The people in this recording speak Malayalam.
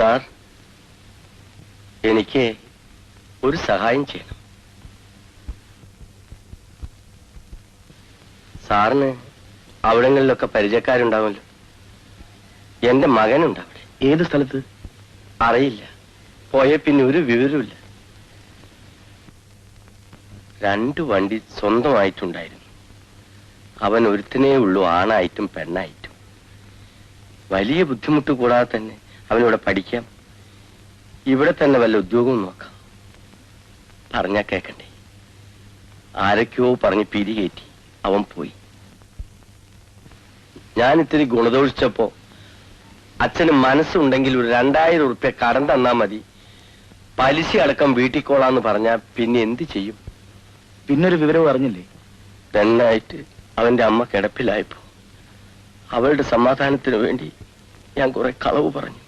സാർ, എനിക്ക് ഒരു സഹായം ചെയ്യണം. സാറിന് അവിടങ്ങളിലൊക്കെ പരിചയക്കാരുണ്ടാവുമല്ലോ. എന്റെ മകനുണ്ട് അവിടെ. ഏത് സ്ഥലത്ത്? അറിയില്ല. പോയ പിന്നെ ഒരു വിവരമില്ല. 2 വണ്ടി സ്വന്തമായിട്ടുണ്ടായിരുന്നു. അവൻ ഒരുത്തനേ ഉള്ളൂ, ആണായിട്ടും പെണ്ണായിട്ടും. വലിയ ബുദ്ധിമുട്ട് കൂടാതെ തന്നെ അവനിവിടെ പഠിക്കാം. ഇവിടെ തന്നെ വല്ല ഉദ്യോഗവും നോക്കാം. പറഞ്ഞാ കേക്കണ്ടേ? ആരൊക്കെയോ പറഞ്ഞ് പിരികേറ്റി അവൻ പോയി. ഞാൻ ഇത്തിരി ഗുണദോഷിച്ചപ്പോ അച്ഛന് മനസ്സുണ്ടെങ്കിൽ ഒരു 2000 ഉറുപ്പ്യ കടം തന്നാ മതി, പലിശ അടക്കം വീട്ടിക്കോളാന്ന് പറഞ്ഞാ പിന്നെ എന്ത് ചെയ്യും? പിന്നൊരു വിവരവും അറിഞ്ഞില്ലേ? പെണ്ണായിട്ട് അവന്റെ അമ്മ കിടപ്പിലായപ്പോ അവളുടെ സമാധാനത്തിന് വേണ്ടി ഞാൻ കുറെ കളവ് പറഞ്ഞു.